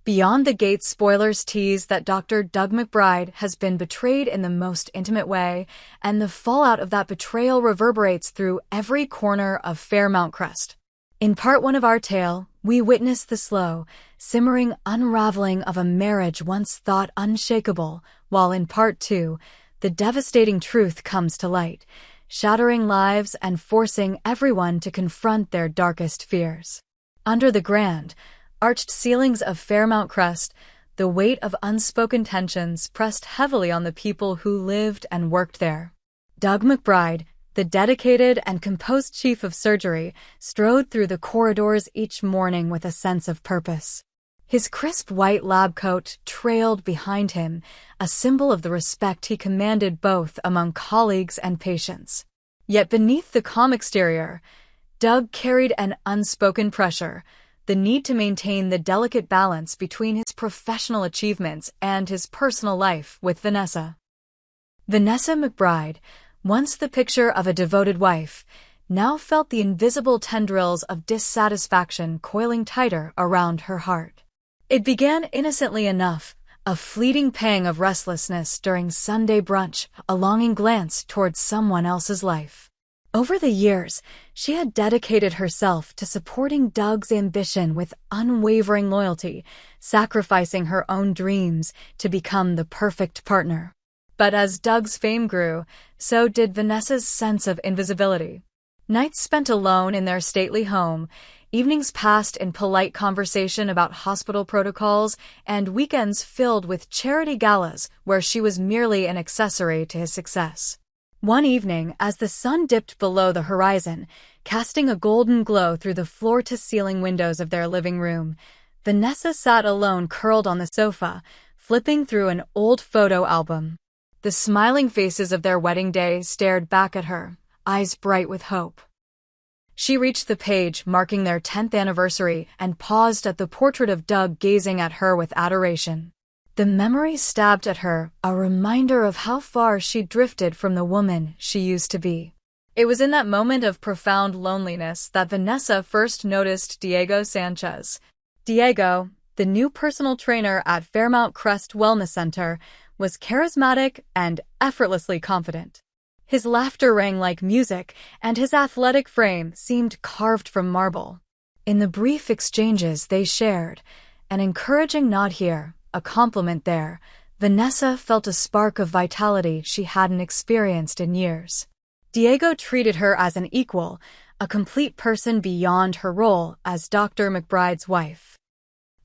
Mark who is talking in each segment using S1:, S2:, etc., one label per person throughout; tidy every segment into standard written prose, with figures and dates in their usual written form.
S1: Beyond the Gate spoilers tease that Dr. Doug McBride has been betrayed in the most intimate way, and the fallout of that betrayal reverberates through every corner of Fairmount Crest. In part one of our tale, we witness the slow, simmering unraveling of a marriage once thought unshakable, while in part two, the devastating truth comes to light, shattering lives and forcing everyone to confront their darkest fears. Under the grand, arched ceilings of Fairmount Crest, the weight of unspoken tensions pressed heavily on the people who lived and worked there. Doug McBride, the dedicated and composed chief of surgery, strode through the corridors each morning with a sense of purpose. His crisp white lab coat trailed behind him, a symbol of the respect he commanded both among colleagues and patients. Yet beneath the calm exterior, Doug carried an unspoken pressure, the need to maintain the delicate balance between his professional achievements and his personal life with Vanessa. Vanessa McBride, once the picture of a devoted wife, now felt the invisible tendrils of dissatisfaction coiling tighter around her heart. It began innocently enough, a fleeting pang of restlessness during Sunday brunch, a longing glance towards someone else's life. Over the years, she had dedicated herself to supporting Doug's ambition with unwavering loyalty, sacrificing her own dreams to become the perfect partner. But as Doug's fame grew, so did Vanessa's sense of invisibility. Nights spent alone in their stately home, evenings passed in polite conversation about hospital protocols, and weekends filled with charity galas where she was merely an accessory to his success. One evening, as the sun dipped below the horizon, casting a golden glow through the floor-to-ceiling windows of their living room, Vanessa sat alone curled on the sofa, flipping through an old photo album. The smiling faces of their wedding day stared back at her, eyes bright with hope. She reached the page marking their 10th anniversary and paused at the portrait of Doug gazing at her with adoration. The memory stabbed at her, a reminder of how far she'd drifted from the woman she used to be. It was in that moment of profound loneliness that Vanessa first noticed Diego Sanchez. Diego, the new personal trainer at Fairmount Crest Wellness Center, was charismatic and effortlessly confident. His laughter rang like music, and his athletic frame seemed carved from marble. In the brief exchanges they shared, an encouraging nod here, a compliment there, Vanessa felt a spark of vitality she hadn't experienced in years. Diego treated her as an equal, a complete person beyond her role as Dr. McBride's wife.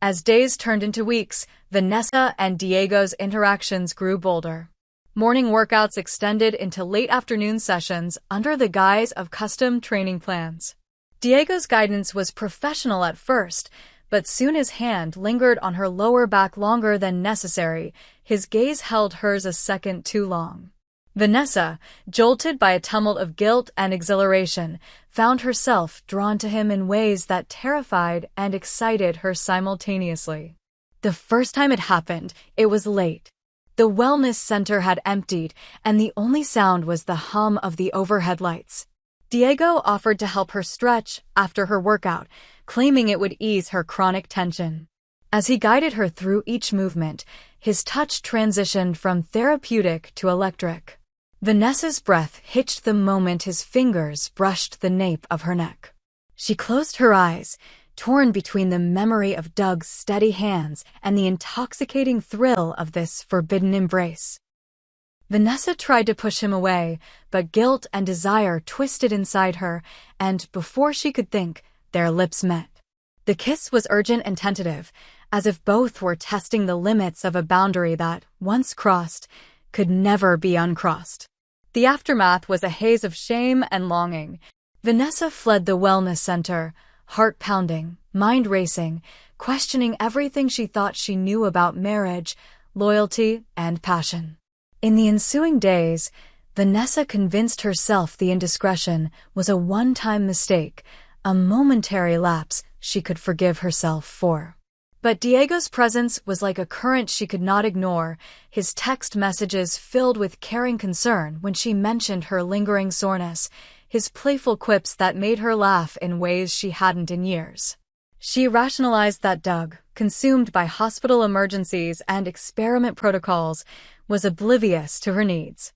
S1: As days turned into weeks, Vanessa and Diego's interactions grew bolder. Morning workouts extended into late afternoon sessions under the guise of custom training plans. Diego's guidance was professional at first, but soon his hand lingered on her lower back longer than necessary, his gaze held hers a second too long. Vanessa, jolted by a tumult of guilt and exhilaration, found herself drawn to him in ways that terrified and excited her simultaneously. The first time it happened, it was late. The wellness center had emptied, and the only sound was the hum of the overhead lights. Diego offered to help her stretch after her workout, claiming it would ease her chronic tension. As he guided her through each movement, his touch transitioned from therapeutic to electric. Vanessa's breath hitched the moment his fingers brushed the nape of her neck. She closed her eyes, torn between the memory of Doug's steady hands and the intoxicating thrill of this forbidden embrace. Vanessa tried to push him away, but guilt and desire twisted inside her, and before she could think, their lips met. The kiss was urgent and tentative, as if both were testing the limits of a boundary that, once crossed, could never be uncrossed. The aftermath was a haze of shame and longing. Vanessa fled the wellness center, heart pounding, mind racing, questioning everything she thought she knew about marriage, loyalty, and passion. In the ensuing days, Vanessa convinced herself the indiscretion was a one-time mistake, a momentary lapse she could forgive herself for. But Diego's presence was like a current she could not ignore, his text messages filled with caring concern when she mentioned her lingering soreness, his playful quips that made her laugh in ways she hadn't in years. She rationalized that Doug, consumed by hospital emergencies and experiment protocols, was oblivious to her needs.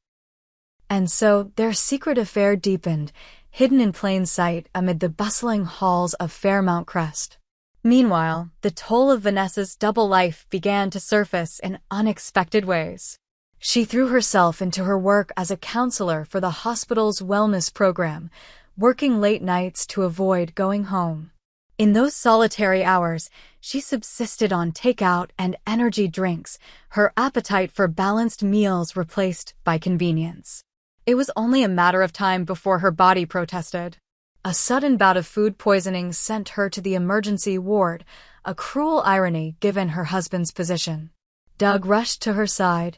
S1: And so their secret affair deepened, hidden in plain sight amid the bustling halls of Fairmount Crest. Meanwhile, the toll of Vanessa's double life began to surface in unexpected ways. She threw herself into her work as a counselor for the hospital's wellness program, working late nights to avoid going home. In those solitary hours, she subsisted on takeout and energy drinks, her appetite for balanced meals replaced by convenience. It was only a matter of time before her body protested. A sudden bout of food poisoning sent her to the emergency ward, a cruel irony given her husband's position. Doug rushed to her side,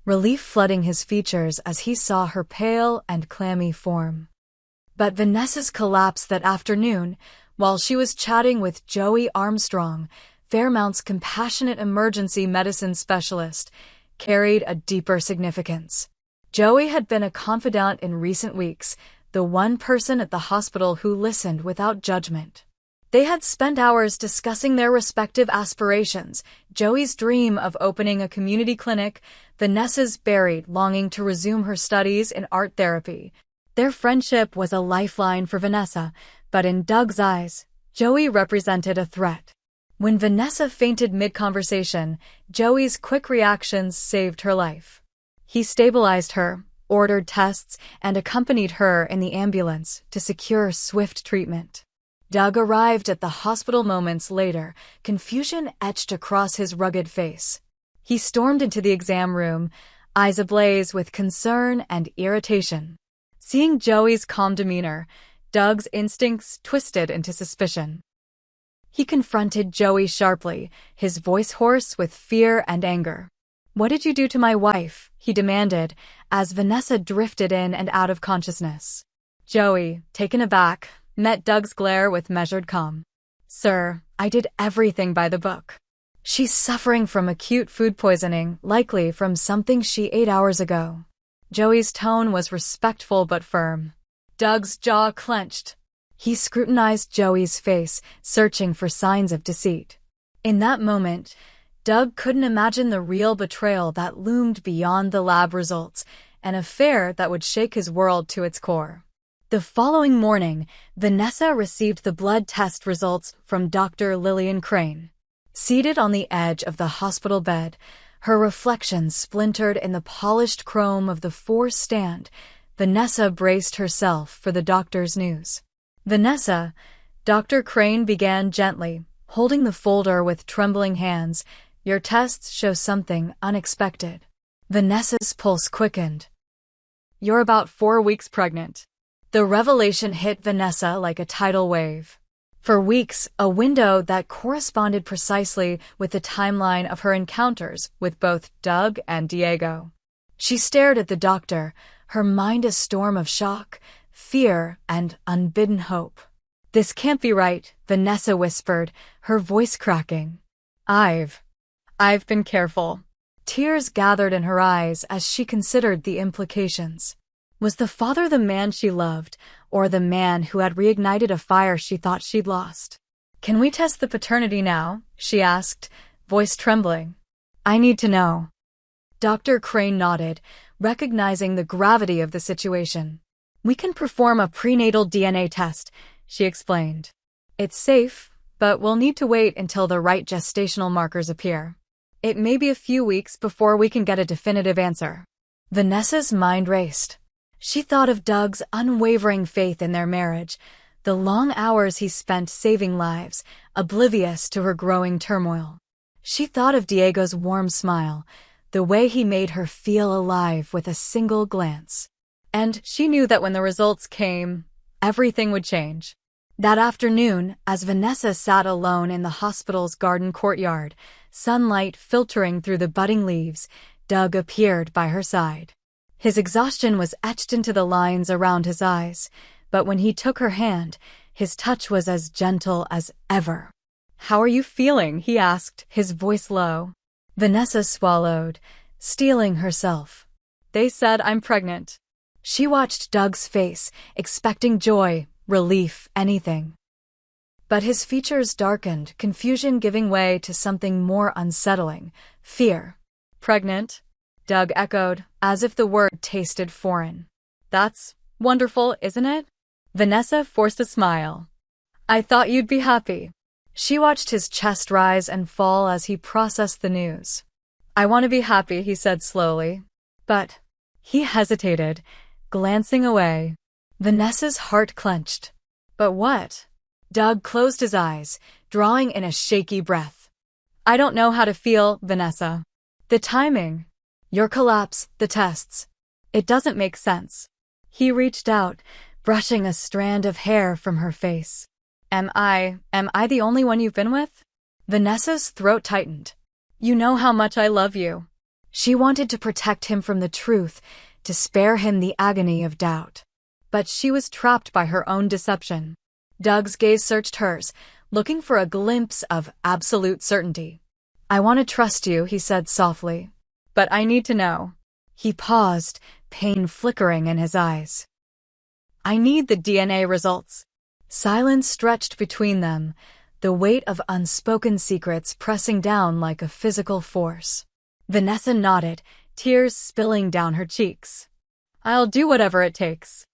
S1: relief flooding his features as he saw her pale and clammy form. But Vanessa's collapse that afternoon, while she was chatting with Joey Armstrong, Fairmount's compassionate emergency medicine specialist, carried a deeper significance. Joey had been a confidant in recent weeks, the one person at the hospital who listened without judgment. They had spent hours discussing their respective aspirations, Joey's dream of opening a community clinic, Vanessa's buried longing to resume her studies in art therapy. Their friendship was a lifeline for Vanessa, but in Doug's eyes, Joey represented a threat. When Vanessa fainted mid-conversation, Joey's quick reactions saved her life. He stabilized her, ordered tests, and accompanied her in the ambulance to secure swift treatment. Doug arrived at the hospital moments later, confusion etched across his rugged face. He stormed into the exam room, eyes ablaze with concern and irritation. Seeing Joey's calm demeanor, Doug's instincts twisted into suspicion. He confronted Joey sharply, his voice hoarse with fear and anger. "What did you do to my wife?" he demanded, as Vanessa drifted in and out of consciousness. Joey, taken aback, met Doug's glare with measured calm. "Sir, I did everything by the book. She's suffering from acute food poisoning, likely from something she ate hours ago." Joey's tone was respectful but firm. Doug's jaw clenched. He scrutinized Joey's face, searching for signs of deceit. In that moment, Doug couldn't imagine the real betrayal that loomed beyond the lab results, an affair that would shake his world to its core. The following morning, Vanessa received the blood test results from Dr. Lillian Crane. Seated on the edge of the hospital bed, her reflection splintered in the polished chrome of the four stand, Vanessa braced herself for the doctor's news. "Vanessa," Dr. Crane began gently, holding the folder with trembling hands, "your tests show something unexpected." Vanessa's pulse quickened. "You're about 4 weeks pregnant." The revelation hit Vanessa like a tidal wave. For weeks, a window that corresponded precisely with the timeline of her encounters with both Doug and Diego. She stared at the doctor, her mind a storm of shock, fear, and unbidden hope. "This can't be right," Vanessa whispered, her voice cracking. I've been careful." Tears gathered in her eyes as she considered the implications. Was the father the man she loved, or the man who had reignited a fire she thought she'd lost? "Can we test the paternity now?" she asked, voice trembling. "I need to know." Dr. Crane nodded, recognizing the gravity of the situation. "We can perform a prenatal DNA test," she explained. "It's safe, but we'll need to wait until the right gestational markers appear. It may be a few weeks before we can get a definitive answer." Vanessa's mind raced. She thought of Doug's unwavering faith in their marriage, the long hours he spent saving lives, oblivious to her growing turmoil. She thought of Diego's warm smile, the way he made her feel alive with a single glance. And she knew that when the results came, everything would change. That afternoon, as Vanessa sat alone in the hospital's garden courtyard, sunlight filtering through the budding leaves, Doug appeared by her side. His exhaustion was etched into the lines around his eyes, but when he took her hand, his touch was as gentle as ever. "How are you feeling?" he asked, his voice low. Vanessa swallowed, steeling herself. "They said I'm pregnant." She watched Doug's face, expecting joy, relief, anything. But his features darkened, confusion giving way to something more unsettling: fear. Pregnant? Doug echoed, as if the word tasted foreign. That's wonderful, isn't it? Vanessa forced a smile. I thought you'd be happy. She watched his chest rise and fall as he processed the news. I want to be happy, he said slowly. But he hesitated, glancing away. Vanessa's heart clenched. But what? Doug closed his eyes, drawing in a shaky breath. I don't know how to feel, Vanessa. The timing. Your collapse, the tests. It doesn't make sense. He reached out, brushing a strand of hair from her face. Am I the only one you've been with? Vanessa's throat tightened. You know how much I love you. She wanted to protect him from the truth, to spare him the agony of doubt. But she was trapped by her own deception. Doug's gaze searched hers, looking for a glimpse of absolute certainty. I want to trust you, he said softly. But I need to know. He paused, pain flickering in his eyes. I need the DNA results. Silence stretched between them, the weight of unspoken secrets pressing down like a physical force. Vanessa nodded, tears spilling down her cheeks. I'll do whatever it takes.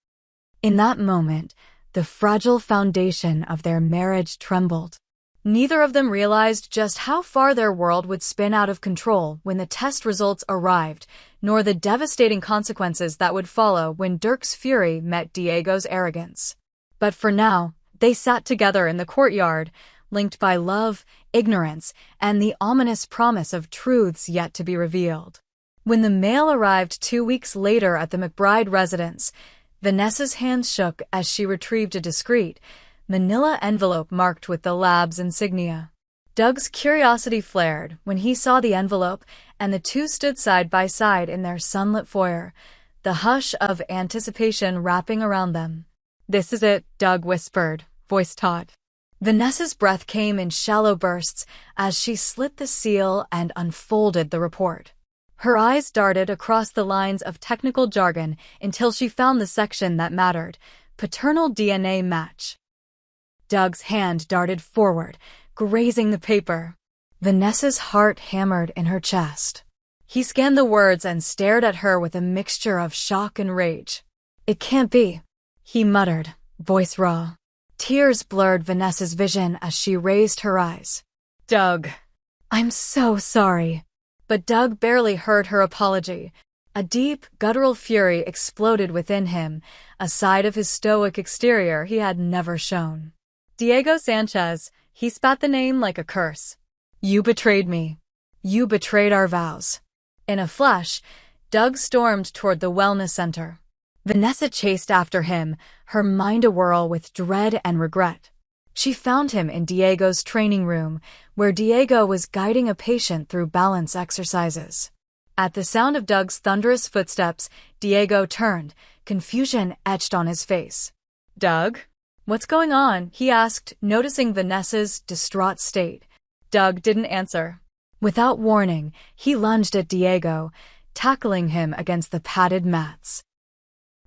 S1: In that moment, the fragile foundation of their marriage trembled. Neither of them realized just how far their world would spin out of control when the test results arrived, nor the devastating consequences that would follow when Dirk's fury met Diego's arrogance. But for now, they sat together in the courtyard, linked by love, ignorance, and the ominous promise of truths yet to be revealed. When the mail arrived 2 weeks later at the McBride residence, Vanessa's hands shook as she retrieved a discreet, manila envelope marked with the lab's insignia. Doug's curiosity flared when he saw the envelope and the two stood side by side in their sunlit foyer, the hush of anticipation wrapping around them. This is it, Doug whispered, voice taut. Vanessa's breath came in shallow bursts as she slit the seal and unfolded the report. Her eyes darted across the lines of technical jargon until she found the section that mattered: paternal DNA match. Doug's hand darted forward, grazing the paper. Vanessa's heart hammered in her chest. He scanned the words and stared at her with a mixture of shock and rage. It can't be, he muttered, voice raw. Tears blurred Vanessa's vision as she raised her eyes. Doug. I'm so sorry. But Doug barely heard her apology. A deep, guttural fury exploded within him, a side of his stoic exterior he had never shown. Diego Sanchez, he spat the name like a curse. You betrayed me. You betrayed our vows. In a flash, Doug stormed toward the wellness center. Vanessa chased after him, her mind awhirl with dread and regret. She found him in Diego's training room, where Diego was guiding a patient through balance exercises. At the sound of Doug's thunderous footsteps, Diego turned, confusion etched on his face. Doug? What's going on? He asked, noticing Vanessa's distraught state. Doug didn't answer. Without warning, he lunged at Diego, tackling him against the padded mats.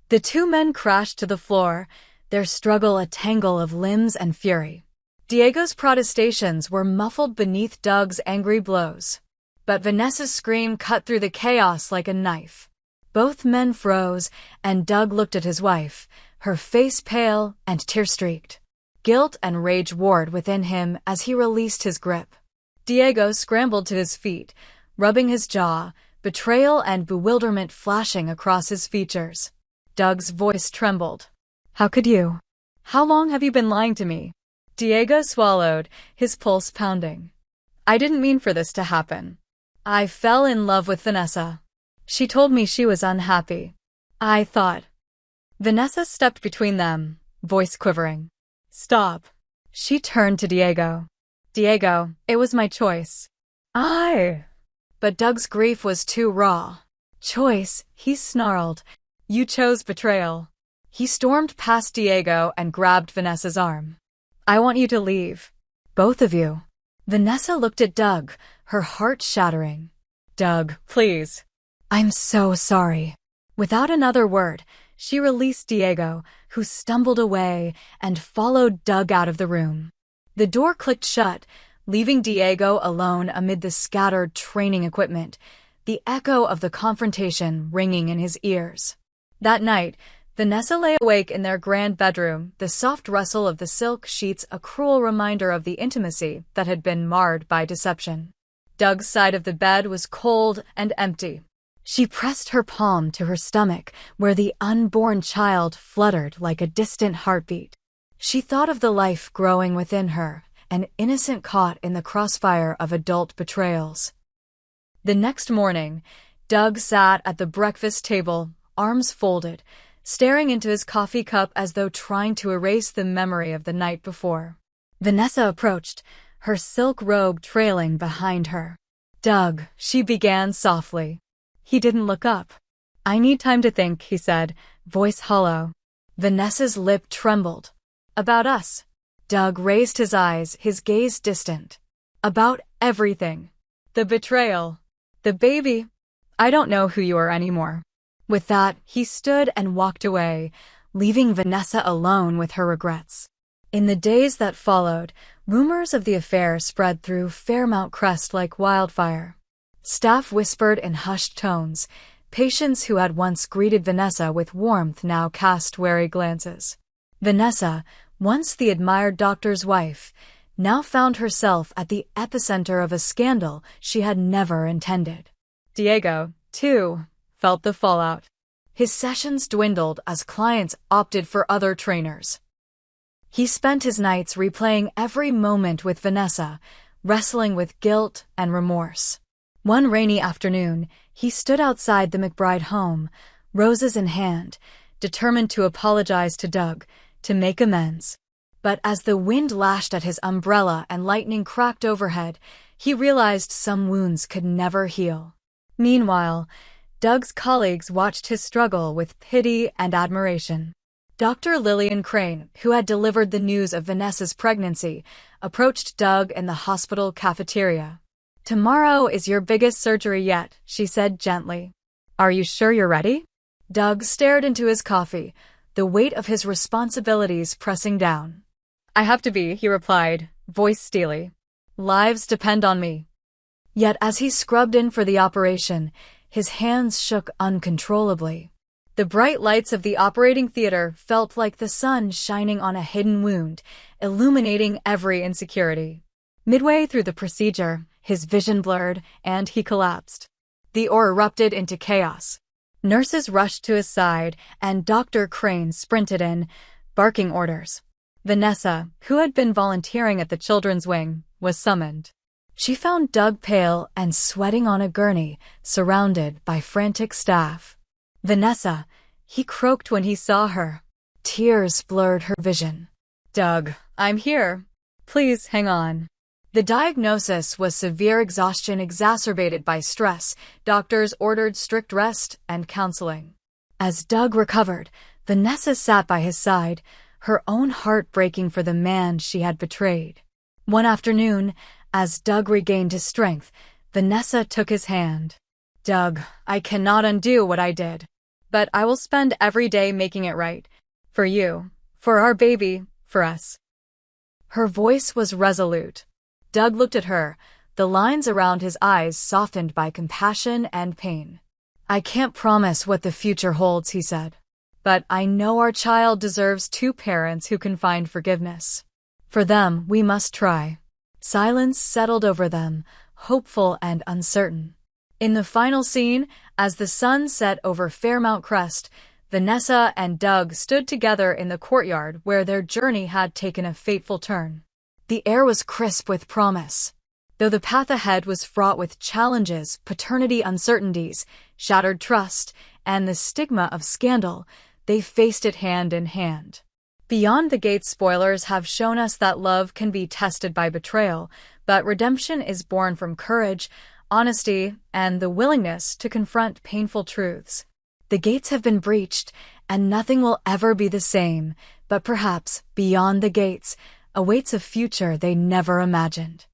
S1: The two men crashed to the floor, their struggle a tangle of limbs and fury. Diego's protestations were muffled beneath Doug's angry blows. But Vanessa's scream cut through the chaos like a knife. Both men froze, and Doug looked at his wife, her face pale and tear-streaked. Guilt and rage warred within him as he released his grip. Diego scrambled to his feet, rubbing his jaw, betrayal and bewilderment flashing across his features. Doug's voice trembled. How could you? How long have you been lying to me? Diego swallowed, his pulse pounding. I didn't mean for this to happen. I fell in love with Vanessa. She told me she was unhappy. I thought. Vanessa stepped between them, voice quivering. Stop. She turned to Diego. Diego, it was my choice. But Doug's grief was too raw. Choice, he snarled. You chose betrayal. He stormed past Diego and grabbed Vanessa's arm. I want you to leave. Both of you. Vanessa looked at Doug, her heart shattering. Doug, please. I'm so sorry. Without another word, she released Diego, who stumbled away and followed Doug out of the room. The door clicked shut, leaving Diego alone amid the scattered training equipment, the echo of the confrontation ringing in his ears. That night, Vanessa lay awake in their grand bedroom, the soft rustle of the silk sheets a cruel reminder of the intimacy that had been marred by deception. Doug's side of the bed was cold and empty. She pressed her palm to her stomach, where the unborn child fluttered like a distant heartbeat. She thought of the life growing within her, an innocent caught in the crossfire of adult betrayals. The next morning, Doug sat at the breakfast table, arms folded, staring into his coffee cup as though trying to erase the memory of the night before. Vanessa approached, her silk robe trailing behind her. "Doug," she began softly. He didn't look up. "I need time to think," he said, voice hollow. Vanessa's lip trembled. "About us." Doug raised his eyes, his gaze distant. "About everything. The betrayal. The baby. I don't know who you are anymore." With that, he stood and walked away, leaving Vanessa alone with her regrets. In the days that followed, rumors of the affair spread through Fairmount Crest like wildfire. Staff whispered in hushed tones. Patients who had once greeted Vanessa with warmth now cast wary glances. Vanessa, once the admired doctor's wife, now found herself at the epicenter of a scandal she had never intended. Diego, too, felt the fallout. His sessions dwindled as clients opted for other trainers. He spent his nights replaying every moment with Vanessa, wrestling with guilt and remorse. One rainy afternoon, he stood outside the McBride home, roses in hand, determined to apologize to Doug, to make amends. But as the wind lashed at his umbrella and lightning cracked overhead, he realized some wounds could never heal. Meanwhile, Doug's colleagues watched his struggle with pity and admiration. Dr. Lillian Crane, who had delivered the news of Vanessa's pregnancy, approached Doug in the hospital cafeteria. "Tomorrow is your biggest surgery yet," she said gently. "Are you sure you're ready?" Doug stared into his coffee, the weight of his responsibilities pressing down. "I have to be," he replied, voice steely. "Lives depend on me." Yet as he scrubbed in for the operation, his hands shook uncontrollably. The bright lights of the operating theater felt like the sun shining on a hidden wound, illuminating every insecurity. Midway through the procedure, his vision blurred, and he collapsed. The OR erupted into chaos. Nurses rushed to his side, and Dr. Crane sprinted in, barking orders. Vanessa, who had been volunteering at the children's wing, was summoned. She found Doug pale and sweating on a gurney, surrounded by frantic staff. "Vanessa," he croaked when he saw her. Tears blurred her vision. "Doug, I'm here. Please hang on." The diagnosis was severe exhaustion exacerbated by stress. Doctors ordered strict rest and counseling. As Doug recovered, Vanessa sat by his side, her own heart breaking for the man she had betrayed. One afternoon, as Doug regained his strength, Vanessa took his hand. "Doug, I cannot undo what I did, but I will spend every day making it right. For you, for our baby, for us." Her voice was resolute. Doug looked at her, the lines around his eyes softened by compassion and pain. "I can't promise what the future holds," he said. "But I know our child deserves two parents who can find forgiveness. For them, we must try." Silence settled over them, hopeful and uncertain. In the final scene, as the sun set over Fairmount Crest, Vanessa and Doug stood together in the courtyard where their journey had taken a fateful turn. The air was crisp with promise. Though the path ahead was fraught with challenges, paternity uncertainties, shattered trust, and the stigma of scandal, they faced it hand in hand. Beyond the Gates spoilers have shown us that love can be tested by betrayal, but redemption is born from courage, honesty, and the willingness to confront painful truths. The gates have been breached, and nothing will ever be the same, but perhaps beyond the gates awaits a future they never imagined.